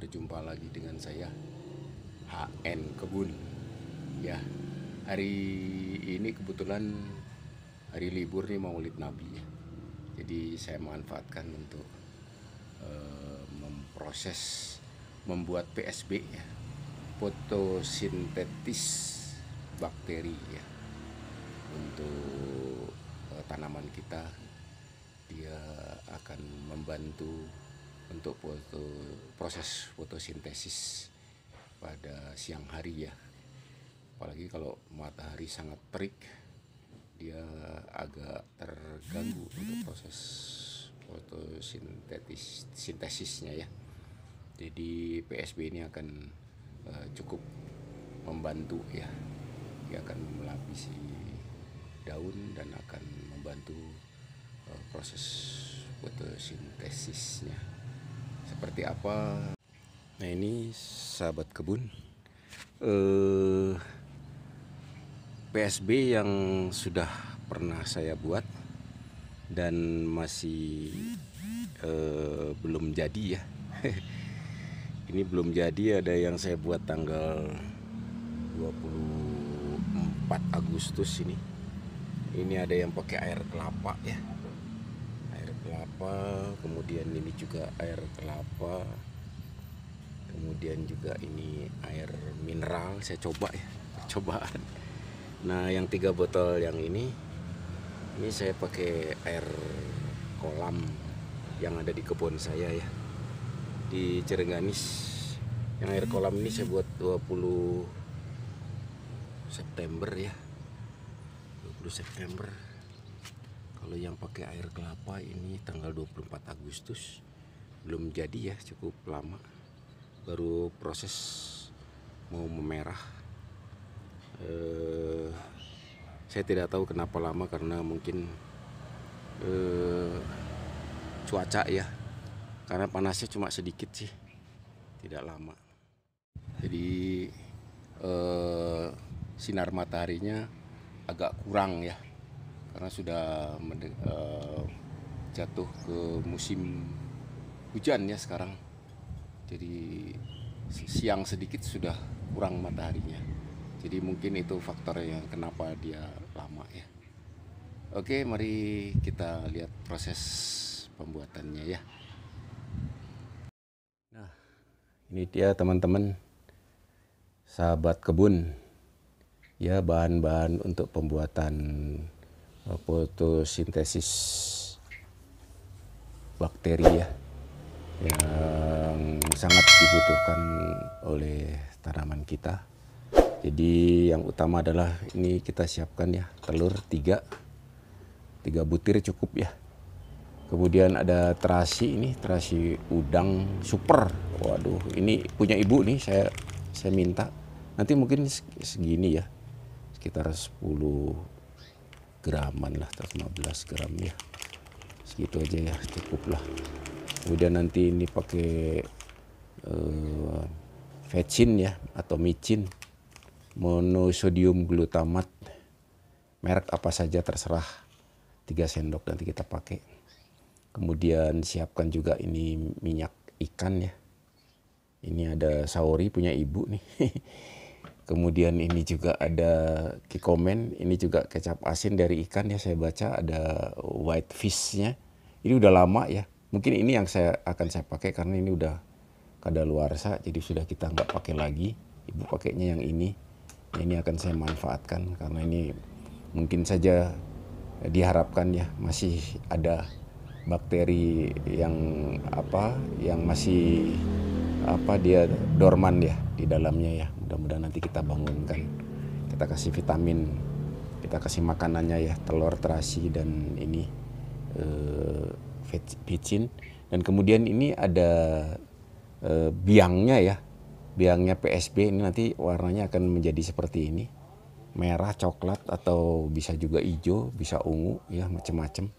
berjumpa lagi dengan saya HN Kebun. Ya, hari ini kebetulan hari libur nih Maulid Nabi ya. Jadi saya manfaatkan untuk memproses membuat PSB ya, fotosintetis bakteri ya, untuk tanaman kita. Dia akan membantu untuk proses fotosintesis pada siang hari ya. Apalagi kalau matahari sangat terik, dia agak terganggu untuk proses fotosintesisnya ya. Jadi PSB ini akan cukup membantu ya. Dia akan melapisi daun dan akan membantu proses fotosintesisnya. Seperti apa? Nah, ini sahabat kebun, PSB yang sudah pernah saya buat dan masih belum jadi ya. Ini belum jadi, ada yang saya buat tanggal 24 Agustus ini. Ini ada yang pakai air kelapa ya. Air kelapa, kemudian ini juga air kelapa. Kemudian juga ini air mineral, saya coba ya, percobaan. Nah, yang 3 botol yang ini saya pakai air kolam yang ada di kebun saya ya, di Cirenganis. Yang air kolam ini saya buat 20 September ya, 20 September. Kalau yang pakai air kelapa ini tanggal 24 Agustus. Belum jadi ya, cukup lama. Baru proses mau memerah. Saya tidak tahu kenapa lama, karena mungkin cuaca ya, karena panasnya cuma sedikit sih, tidak lama. Jadi sinar mataharinya agak kurang ya, karena sudah jatuh ke musim hujan ya sekarang. Jadi siang sedikit sudah kurang mataharinya. Jadi mungkin itu faktornya kenapa dia lama ya. Oke, mari kita lihat proses pembuatannya ya. Nah, ini dia teman-teman, sahabat kebun ya, bahan-bahan untuk pembuatan fotosintesis bakteri ya, yang sangat dibutuhkan oleh tanaman kita. Jadi yang utama adalah ini kita siapkan ya, telur 3 butir cukup ya. Kemudian ada terasi, ini terasi udang super. Waduh, ini punya ibu nih, saya minta. Nanti mungkin segini ya, sekitar 10 graman lah atau 15 gram ya. Segitu aja ya, cukup lah. Kemudian nanti ini pakai vetsin ya, atau micin, monosodium glutamat, merek apa saja terserah, 3 sendok nanti kita pakai. Kemudian siapkan juga ini minyak ikan ya. Ini ada saori punya ibu nih. Kemudian ini juga ada kikomen, ini juga kecap asin dari ikan ya, saya baca ada white fish-nya. Ini udah lama ya. Mungkin ini yang akan saya pakai karena ini udah kadaluarsa, jadi sudah kita nggak pakai lagi. Ibu pakainya yang ini. Ini akan saya manfaatkan karena ini mungkin saja diharapkan ya masih ada bakteri yang masih dia dorman ya di dalamnya ya. Mudah-mudahan nanti kita bangunkan, kita kasih vitamin, kita kasih makanannya ya, telur, terasi, dan ini vicin. Dan kemudian ini ada biangnya ya, biangnya PSB. Ini nanti warnanya akan menjadi seperti ini, merah, coklat, atau bisa juga hijau, bisa ungu ya, macam-macam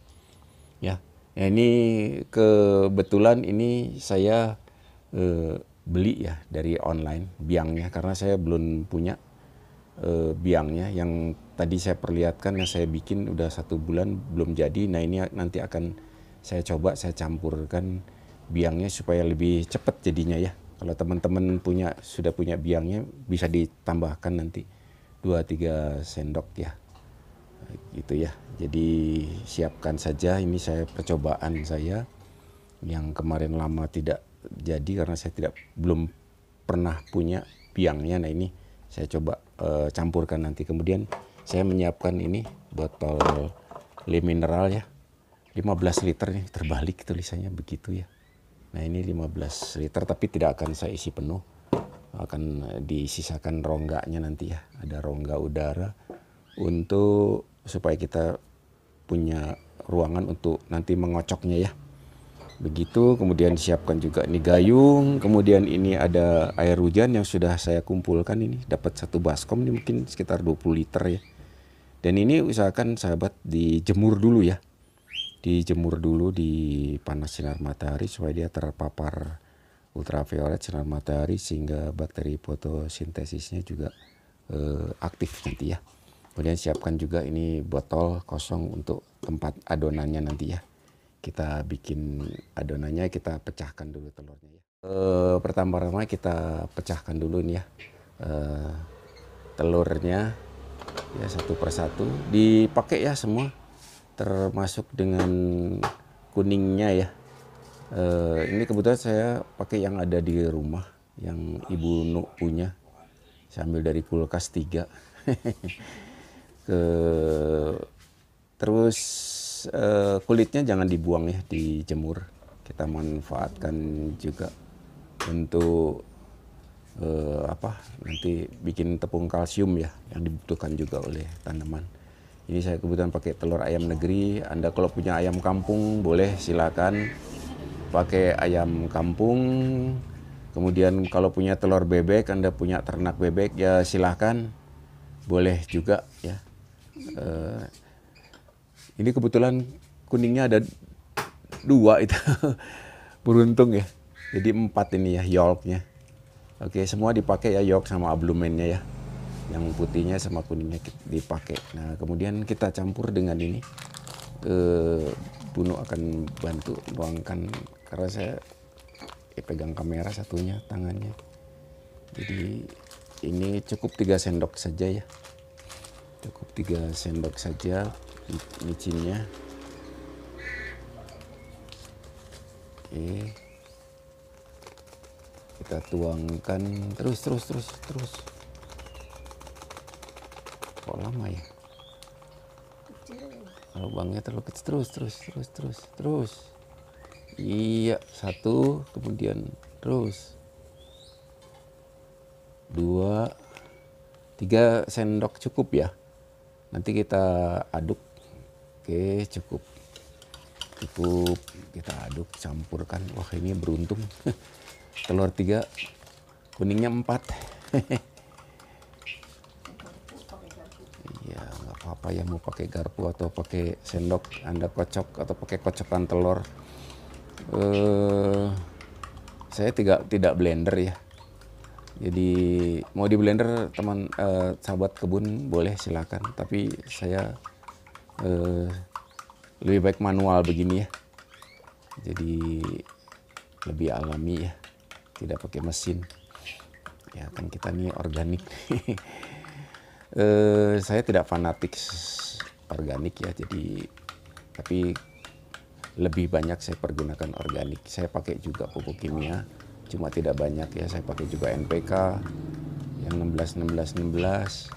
ya. Nah, ini kebetulan ini saya beli ya dari online biangnya, karena saya belum punya biangnya. Yang tadi saya perlihatkan yang saya bikin udah 1 bulan belum jadi. Nah, ini nanti akan saya coba saya campurkan biangnya supaya lebih cepat jadinya ya. Kalau teman-teman sudah punya biangnya, bisa ditambahkan nanti 2-3 sendok ya, gitu ya. Jadi siapkan saja, ini saya percobaan saya yang kemarin lama tidak jadi karena saya belum pernah punya biangnya. Nah ini saya coba campurkan nanti. Kemudian saya menyiapkan ini botol le mineral ya, 15 liter nih, terbalik tulisannya begitu ya. Nah ini 15 liter tapi tidak akan saya isi penuh, akan disisakan rongganya nanti ya, ada rongga udara untuk supaya kita punya ruangan untuk nanti mengocoknya ya. Begitu. Kemudian siapkan juga ini gayung, kemudian ini ada air hujan yang sudah saya kumpulkan, ini dapat 1 baskom ini mungkin sekitar 20 liter ya. Dan ini usahakan sahabat dijemur dulu ya, dijemur dulu di panas sinar matahari supaya dia terpapar ultraviolet sinar matahari sehingga bakteri fotosintesisnya juga aktif nanti ya. Kemudian siapkan juga ini botol kosong untuk tempat adonannya nanti ya. Kita bikin adonannya, kita pecahkan dulu telurnya ya. Pertama-tama kita pecahkan dulu ini ya, telurnya ya, satu persatu dipakai ya semua, termasuk dengan kuningnya ya. Ini kebetulan saya pakai yang ada di rumah, yang Ibu Nuk punya. Saya ambil dari kulkas 3. Terus kulitnya jangan dibuang ya, dijemur. Kita manfaatkan juga untuk nanti bikin tepung kalsium ya, yang dibutuhkan juga oleh tanaman. Ini saya kebetulan pakai telur ayam negeri. Anda kalau punya ayam kampung boleh silakan pakai ayam kampung. Kemudian kalau punya telur bebek, Anda punya ternak bebek ya silahkan, boleh juga ya. Ini kebetulan kuningnya ada 2 itu. Beruntung ya. Jadi 4 ini ya yolknya. Oke, semua dipakai ya, yolk sama ablumennya ya. Yang putihnya sama kuningnya dipakai. Nah kemudian kita campur dengan ini. Bunu akan bantu nuangkan karena saya pegang kamera satunya tangannya. Jadi ini cukup 3 sendok saja ya. Cukup 3 sendok saja micinnya. Oke. Kita tuangkan terus. Kok lama ya? Lubangnya terlalu kecil. Terus. Iya, 1, kemudian terus 2, 3 sendok cukup ya. Nanti kita aduk. Oke, cukup. Kita aduk, campurkan. Wah ini beruntung. Telur 3, kuningnya 4. Iya, nggak apa-apa ya, mau pakai garpu atau pakai sendok Anda kocok atau pakai kocokan telur. Saya tidak blender ya. Jadi mau di blender teman sahabat kebun boleh silakan, tapi saya lebih baik manual begini ya. Jadi lebih alami ya, tidak pakai mesin. Ya kan kita nih organik. Saya tidak fanatik organik ya, jadi tapi lebih banyak saya pergunakan organik. Saya pakai juga pupuk kimia, cuma tidak banyak ya. Saya pakai juga NPK yang 16.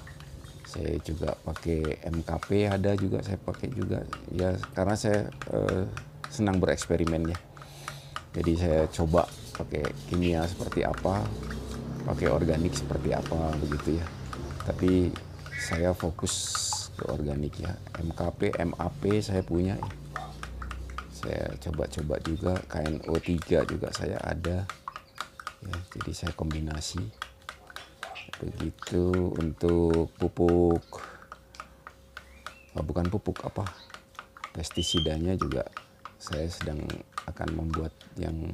Saya juga pakai MKP, ada juga saya pakai juga ya, karena saya senang bereksperimen ya. Jadi saya coba pakai kimia seperti apa, pakai organik seperti apa begitu ya. Tapi saya fokus ke organik ya. MKP, MAP saya punya ya. Saya coba-coba juga, KNO3 juga saya ada ya, jadi saya kombinasi begitu. Untuk pupuk, bukan pupuk pestisidanya juga saya sedang akan membuat yang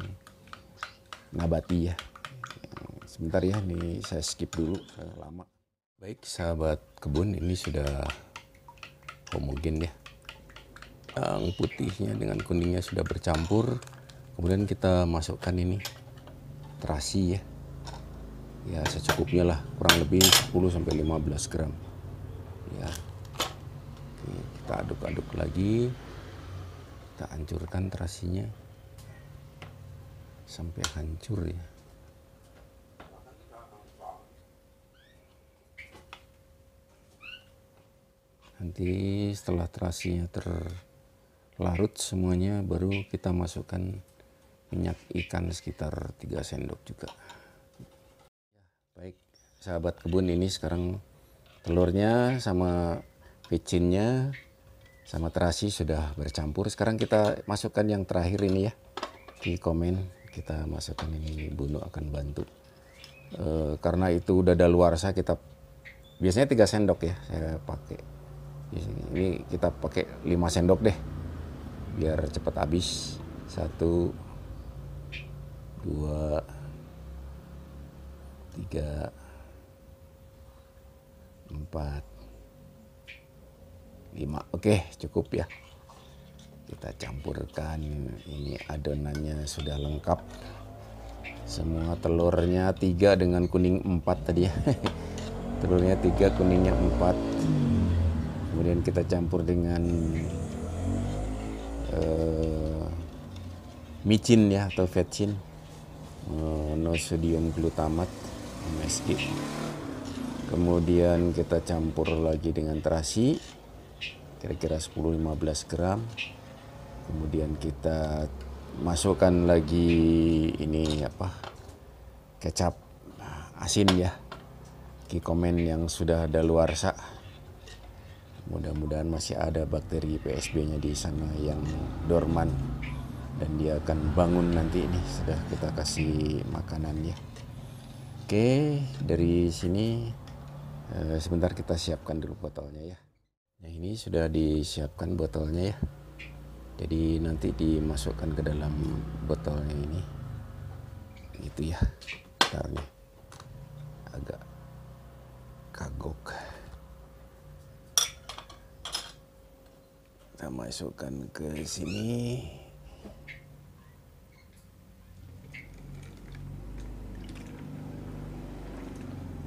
nabati ya. Sebentar ya, ini saya skip dulu, lama. Baik sahabat kebun, ini sudah homogen ya. Yang putihnya dengan kuningnya sudah bercampur. Kemudian kita masukkan ini terasi ya secukupnya lah, kurang lebih 10-15 gram ya. Oke, kita aduk-aduk lagi, kita hancurkan terasinya sampai hancur ya. Nanti setelah terasinya terlarut semuanya, baru kita masukkan minyak ikan sekitar 3 sendok juga. Baik sahabat kebun, ini sekarang telurnya sama pecinnya sama terasi sudah bercampur. Sekarang kita masukkan yang terakhir ini ya. Di komen kita masukkan ini, Bunu akan bantu. Karena itu udah daluarsa, kita biasanya 3 sendok ya saya pakai. Ini kita pakai 5 sendok deh biar cepat habis. 1, 2, 3, 4, 5. Oke, cukup ya. Kita campurkan, ini adonannya sudah lengkap. Semua telurnya 3 dengan kuning 4 tadi ya. Telurnya 3, kuningnya 4. Kemudian kita campur dengan micin ya, atau vetsin, monosodium glutamat (MSG). Kemudian kita campur lagi dengan terasi, kira-kira 10-15 gram. Kemudian kita masukkan lagi ini kecap asin ya, Kikkoman yang sudah daluarsa. Mudah-mudahan masih ada bakteri PSB-nya di sana yang dorman, dan dia akan bangun nanti. Ini sudah kita kasih makanannya. Oke, dari sini sebentar kita siapkan dulu botolnya ya. Nah, ini sudah disiapkan botolnya ya. Jadi nanti dimasukkan ke dalam botolnya ini. Gitu ya. Bentar nih. Agak kagok. Kita masukkan ke sini.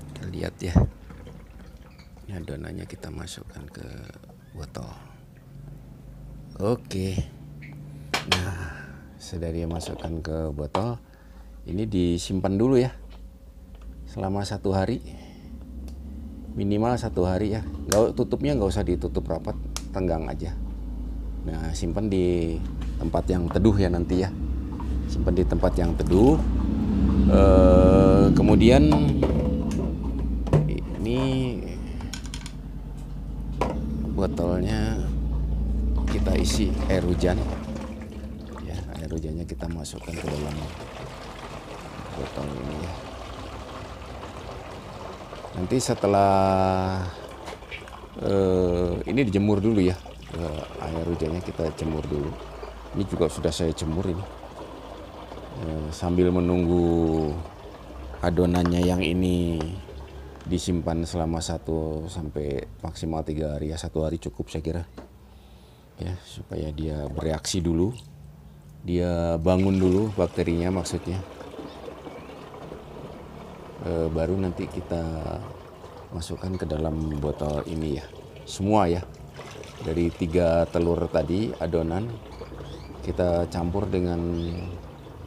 Kita lihat ya. Ini adonannya kita masukkan ke botol. Oke. Nah, sudah dia masukkan ke botol. Ini disimpan dulu ya. Selama 1 hari. Minimal 1 hari ya. Tutupnya nggak usah ditutup rapat, tenggang aja. Nah, simpan di tempat yang teduh ya nanti ya. Simpan di tempat yang teduh. Kemudian ini botolnya kita isi air hujan. Ya, air hujannya kita masukkan ke dalam botol ini ya. Nanti setelah ini dijemur dulu ya. Air hujannya kita jemur dulu. Ini juga sudah saya jemur ini. Sambil menunggu adonannya yang ini disimpan selama 1 sampai maksimal 3 hari ya. 1 hari cukup saya kira. Ya, supaya dia bereaksi dulu. Dia bangun dulu bakterinya maksudnya. Baru nanti kita masukkan ke dalam botol ini ya. Semua ya. Dari 3 telur tadi adonan kita campur dengan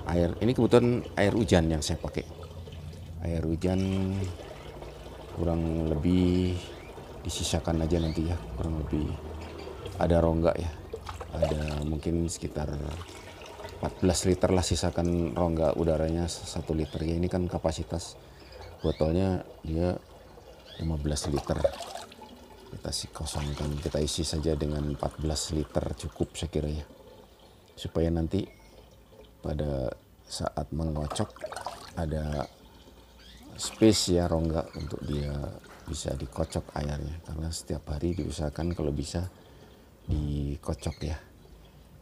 air. Ini kebetulan air hujan yang saya pakai. Air hujan kurang lebih disisakan aja nanti ya. Kurang lebih ada rongga ya. Ada mungkin sekitar 14 liter lah, sisakan rongga udaranya 1 liter ya. Ini kan kapasitas botolnya dia 15 liter. Kita kosongkan, kita isi saja dengan 14 liter cukup saya kira ya. Supaya nanti pada saat mengocok ada space ya, rongga untuk dia bisa dikocok airnya. Karena setiap hari diusahakan kalau bisa dikocok ya.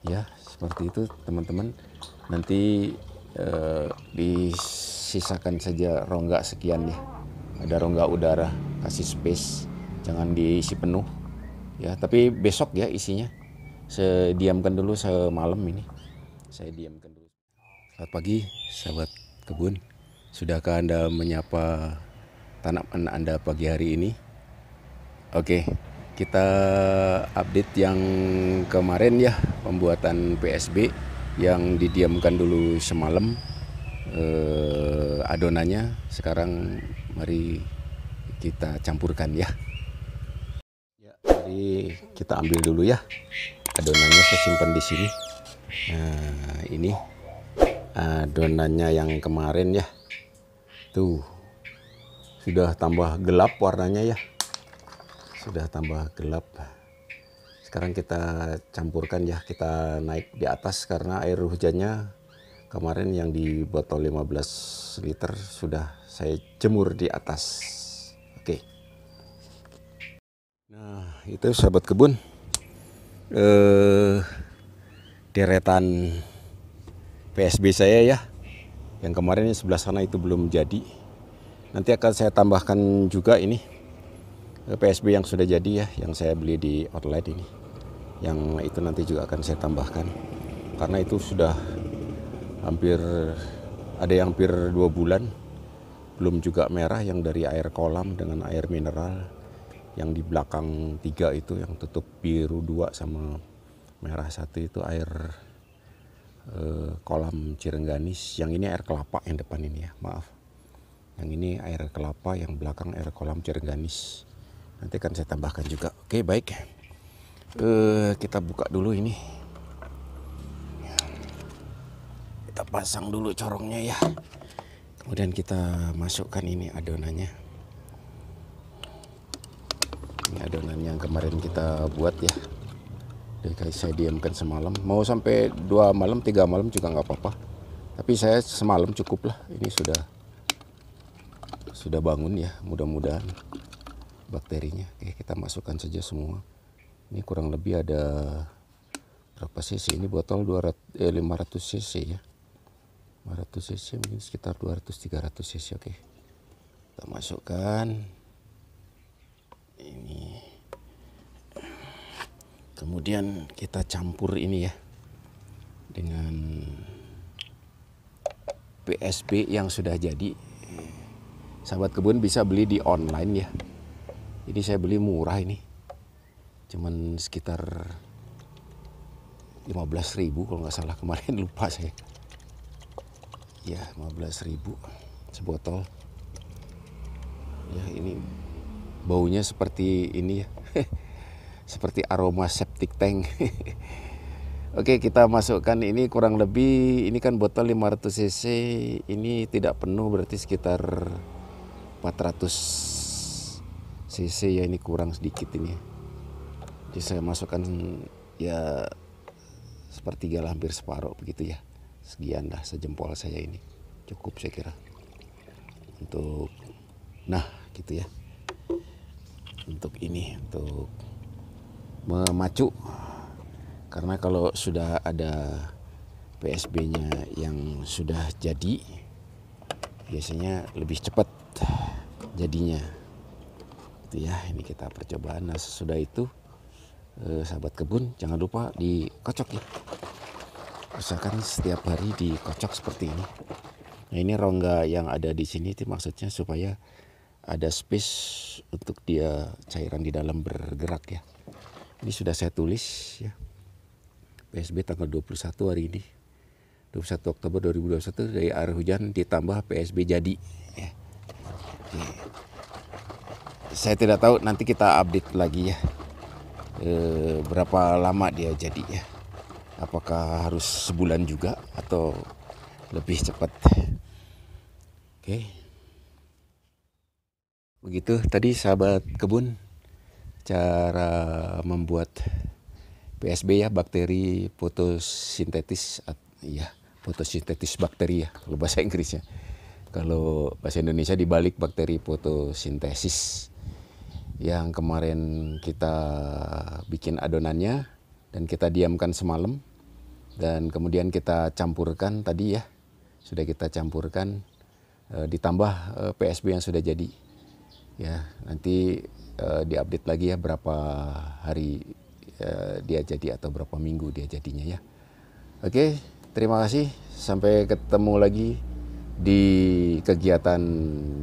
Ya, seperti itu teman-teman. Nanti disisakan saja rongga sekian ya. Ada rongga udara, kasih space. Jangan diisi penuh ya, tapi besok ya isinya. Saya diamkan dulu semalam ini. Saya diamkan dulu. Selamat pagi sahabat kebun. Sudahkah Anda menyapa tanaman Anda pagi hari ini? Oke, kita update yang kemarin ya, pembuatan PSB yang didiamkan dulu semalam adonannya. Sekarang mari kita campurkan ya. Mari kita ambil dulu ya. Adonannya saya simpan di sini. Nah, ini adonannya yang kemarin ya. Tuh, sudah tambah gelap warnanya ya. Sudah tambah gelap. Sekarang kita campurkan ya. Kita naik di atas karena air hujannya kemarin yang di botol 15 liter sudah saya jemur di atas. Oke. Nah, itu sahabat kebun. Deretan PSB saya ya. Yang kemarin di sebelah sana itu belum jadi. Nanti akan saya tambahkan juga ini PSB yang sudah jadi ya, yang saya beli di outlet ini. Yang itu nanti juga akan saya tambahkan. Karena itu sudah ada yang hampir 2 bulan. Belum juga merah yang dari air kolam dengan air mineral. Yang di belakang 3 itu yang tutup biru 2 sama merah 1 itu air kolam Cirengganis. Yang ini air kelapa yang depan ini ya, maaf. Yang ini air kelapa, yang belakang air kolam Cirengganis. Nanti akan saya tambahkan juga. Oke, baik. Kita buka dulu ini. Kita pasang dulu corongnya ya. Kemudian kita masukkan ini adonannya. Ini adonan yang kemarin kita buat ya. Jadi saya diamkan semalam, mau sampai 2 malam 3 malam juga nggak apa-apa, tapi saya semalam cukup lah. Ini sudah bangun ya, mudah-mudahan bakterinya. Oke, kita masukkan saja semua. Ini kurang lebih ada berapa cc, ini botol 500 cc ya, 500 cc mungkin sekitar 200-300 cc. Oke, kita masukkan ini. Kemudian kita campur ini ya dengan PSB yang sudah jadi. Sahabat kebun bisa beli di online ya. Ini saya beli murah ini. Cuman sekitar 15.000 kalau nggak salah, kemarin lupa saya. Ya, 15.000 sebotol. Ya, ini baunya seperti ini ya. Seperti aroma septic tank. Oke, kita masukkan ini kurang lebih, ini kan botol 500 cc, ini tidak penuh berarti sekitar 400 cc ya, ini kurang sedikit ini. Jadi saya masukkan ya sepertiga lah, hampir separuh begitu ya. Sekian dah sejempol saya ini. Cukup saya kira. Untuk gitu ya. Untuk ini, untuk memacu, karena kalau sudah ada PSB-nya yang sudah jadi biasanya lebih cepat jadinya itu ya. Ini kita percobaan. Nah, sesudah itu sahabat kebun jangan lupa dikocok ya, usahakan setiap hari dikocok seperti ini. Nah, ini rongga yang ada di sini itu maksudnya supaya ada space untuk dia cairan di dalam bergerak ya. Ini sudah saya tulis ya. PSB tanggal 21 hari ini. 21 Oktober 2021 dari air hujan ditambah PSB jadi ya. Oke. Saya tidak tahu, nanti kita update lagi ya. Berapa lama dia jadi ya. Apakah harus sebulan juga atau lebih cepat. Oke. Begitu tadi sahabat kebun cara membuat PSB ya, bakteri fotosintetis ya, fotosintetis bakteri ya kalau bahasa Inggrisnya. Kalau bahasa Indonesia dibalik bakteri fotosintesis. Yang kemarin kita bikin adonannya dan kita diamkan semalam, dan kemudian kita campurkan tadi ya. Sudah kita campurkan ditambah PSB yang sudah jadi. Ya, nanti diupdate lagi ya berapa hari dia jadi atau berapa minggu dia jadinya ya. Oke, terima kasih. Sampai ketemu lagi di kegiatan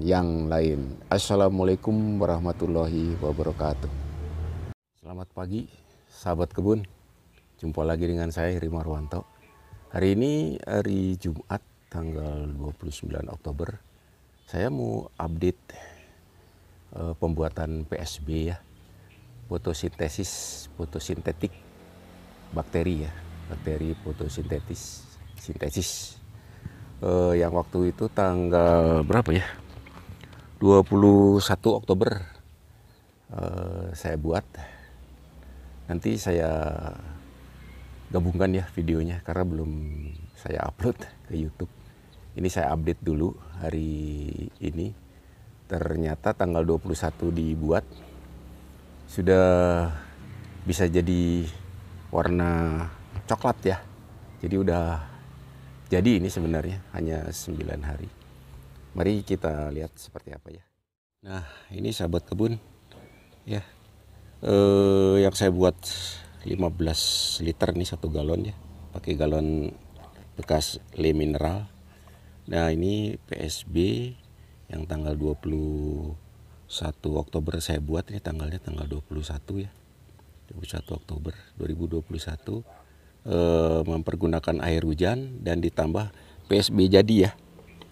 yang lain. Assalamualaikum warahmatullahi wabarakatuh. Selamat pagi sahabat kebun. Jumpa lagi dengan saya Heri Marwanto. Hari ini hari Jumat tanggal 29 Oktober. Saya mau update pembuatan PSB ya. Fotosintetik bakteri ya. Bakteri sintesis. Yang waktu itu tanggal berapa ya? 21 Oktober saya buat. Nanti saya gabungkan ya videonya karena belum saya upload ke YouTube. Ini saya update dulu hari ini. Ternyata tanggal 21 dibuat sudah bisa jadi warna coklat ya. Jadi udah jadi ini sebenarnya hanya 9 hari. Mari kita lihat seperti apa ya. Nah, ini sahabat kebun ya. Yang saya buat 15 liter nih 1 galon ya. Pakai galon bekas Le Mineral. Nah, ini PSB yang tanggal 21 Oktober saya buat, ini tanggalnya tanggal 21 ya. 21 Oktober 2021. Mempergunakan air hujan dan ditambah PSB jadi ya.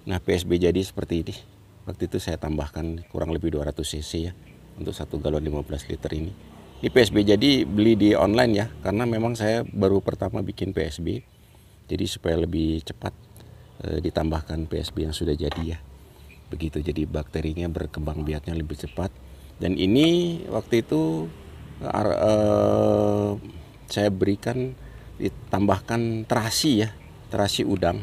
Nah, PSB jadi seperti ini. Waktu itu saya tambahkan kurang lebih 200 cc ya untuk 1 galon 15 liter ini. Ini PSB jadi beli di online ya, karena memang saya baru pertama bikin PSB. Jadi supaya lebih cepat ditambahkan PSB yang sudah jadi ya. Begitu, jadi bakterinya berkembang biaknya lebih cepat. Dan ini waktu itu saya berikan ditambahkan terasi ya, terasi udang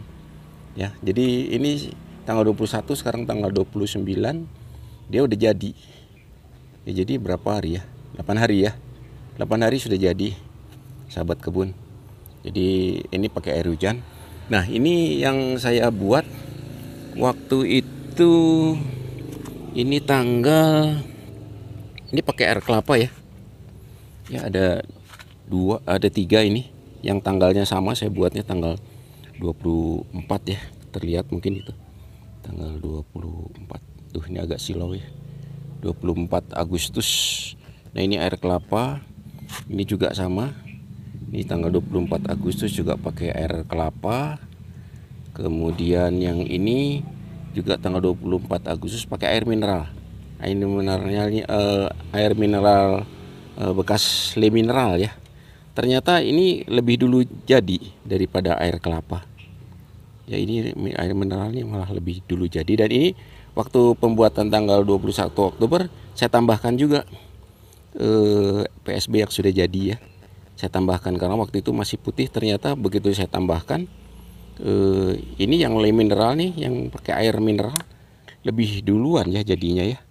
ya. Jadi ini tanggal 21, sekarang tanggal 29 dia udah jadi ya. Jadi berapa hari ya, 8 hari ya, 8 hari sudah jadi sahabat kebun. Jadi ini pakai air hujan. Nah, ini yang saya buat waktu itu, ini tanggal, ini pakai air kelapa ya. Ya, ada 3 ini. Yang tanggalnya sama, saya buatnya tanggal 24 ya. Terlihat mungkin itu tanggal 24. Tuh, ini agak silau ya. 24 Agustus. Nah, ini air kelapa. Ini juga sama. Ini tanggal 24 Agustus juga pakai air kelapa. Kemudian yang ini juga tanggal 24 Agustus pakai air mineral. Air mineralnya air mineral bekas Le Mineral ya. Ternyata ini lebih dulu jadi daripada air kelapa. Ya, ini air mineralnya malah lebih dulu jadi. Dan ini waktu pembuatan tanggal 21 Oktober saya tambahkan juga PSB yang sudah jadi ya. Saya tambahkan karena waktu itu masih putih. Ternyata begitu saya tambahkan ini yang Le Mineral nih, yang pakai air mineral lebih duluan ya jadinya ya.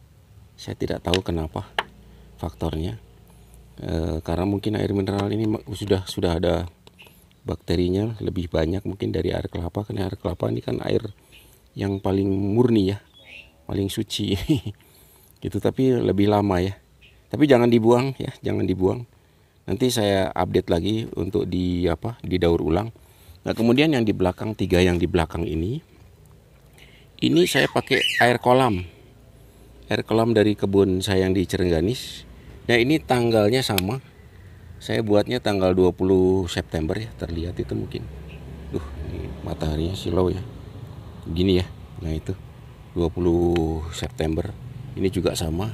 Saya tidak tahu kenapa faktornya. Karena mungkin air mineral ini sudah ada bakterinya lebih banyak mungkin dari air kelapa, karena air kelapa ini kan air yang paling murni ya, paling suci gitu, tapi lebih lama ya. Tapi jangan dibuang ya, jangan dibuang. Nanti saya update lagi untuk didaur ulang. Nah, kemudian yang di belakang, 3 yang di belakang ini saya pakai air kolam dari kebun saya yang di Cerengganis. Nah, ini tanggalnya sama. Saya buatnya tanggal 20 September ya, terlihat itu mungkin. Ini mataharinya silau ya. Gini ya. Nah, itu 20 September. Ini juga sama.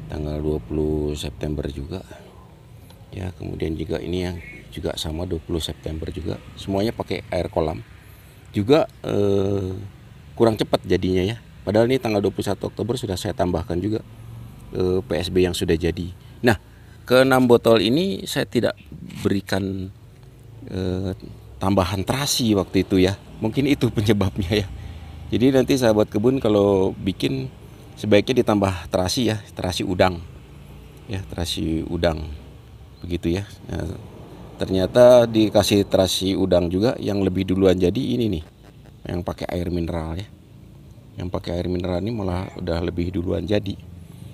Tanggal 20 September juga. Ya, kemudian juga ini yang juga sama 20 September juga. Semuanya pakai air kolam. Juga kurang cepat jadinya ya. Padahal ini tanggal 21 Oktober sudah saya tambahkan juga PSB yang sudah jadi. Nah, ke 6 botol ini saya tidak berikan tambahan terasi waktu itu ya. Mungkin itu penyebabnya ya. Jadi nanti sahabat kebun kalau bikin sebaiknya ditambah terasi ya, terasi udang. Ya, terasi udang. Begitu ya. Nah, ternyata dikasih terasi udang juga yang lebih duluan jadi ini nih. Yang pakai air mineral ya. Yang pakai air mineral ini malah udah lebih duluan jadi.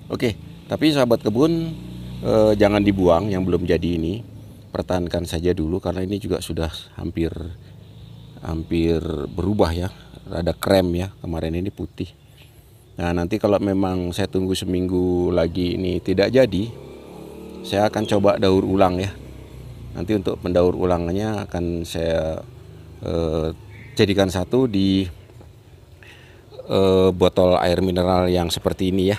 Oke, tapi sahabat kebun jangan dibuang yang belum jadi ini, pertahankan saja dulu karena ini juga sudah hampir berubah ya rada krem ya, kemarin ini putih. Nah nanti kalau memang saya tunggu seminggu lagi ini tidak jadi, saya akan coba daur ulang ya. Nanti untuk pendaur ulangannya akan saya jadikan satu di botol air mineral yang seperti ini ya,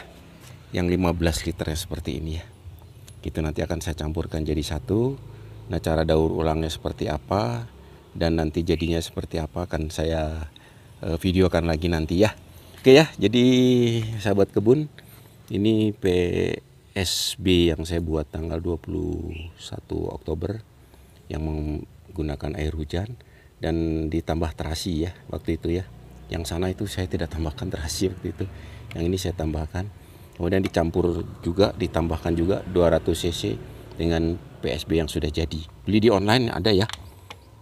yang 15 liter seperti ini ya. Itu nanti akan saya campurkan jadi satu. Nah cara daur ulangnya seperti apa dan nanti jadinya seperti apa akan saya videokan lagi nanti ya. Oke ya, jadi sahabat kebun, ini PSB yang saya buat tanggal 21 Oktober yang menggunakan air hujan dan ditambah terasi ya waktu itu ya. Yang sana itu saya tidak tambahkan terasi waktu itu, yang ini saya tambahkan. Kemudian dicampur juga, ditambahkan juga 200 cc dengan PSB yang sudah jadi. Beli di online ada ya.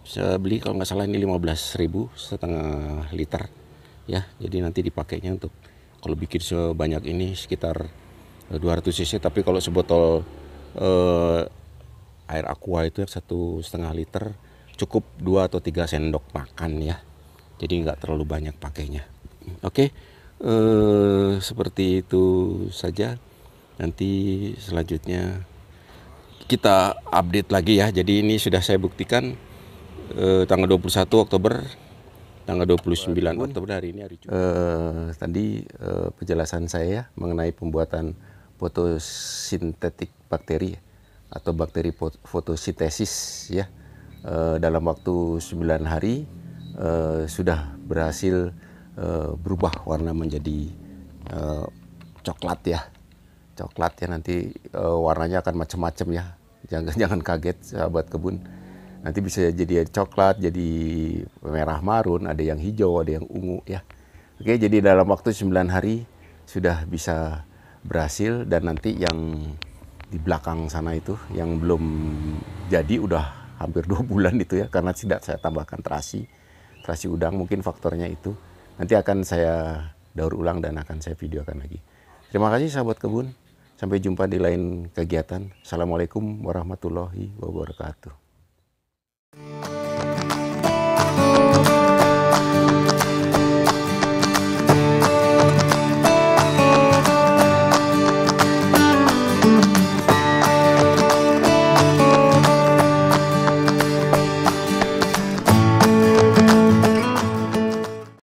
Saya beli kalau nggak salah ini 15.000 setengah liter ya. Jadi nanti dipakainya untuk kalau bikin sebanyak ini sekitar 200 cc. Tapi kalau sebotol air aqua itu 1,5 liter cukup 2 atau 3 sendok makan ya. Jadi nggak terlalu banyak pakainya. Oke, seperti itu saja. Nanti selanjutnya kita update lagi ya. Jadi ini sudah saya buktikan tanggal 21 Oktober, tanggal 29 Oktober hari ini hari Jumat. Tadi penjelasan saya mengenai pembuatan fotosintetik bakteri atau bakteri fotosintesis ya. Dalam waktu 9 hari sudah berhasil berubah warna menjadi coklat ya. Coklat ya, nanti warnanya akan macam-macam ya. Jangan kaget sahabat kebun. Nanti bisa jadi coklat, jadi merah marun, ada yang hijau, ada yang ungu ya. Oke, jadi dalam waktu 9 hari sudah bisa berhasil, dan nanti yang di belakang sana itu yang belum jadi udah hampir 2 bulan itu ya, karena tidak saya tambahkan terasi udang, mungkin faktornya itu. Nanti akan saya daur ulang dan akan saya videokan lagi. Terima kasih sahabat kebun. Sampai jumpa di lain kegiatan. Assalamualaikum warahmatullahi wabarakatuh.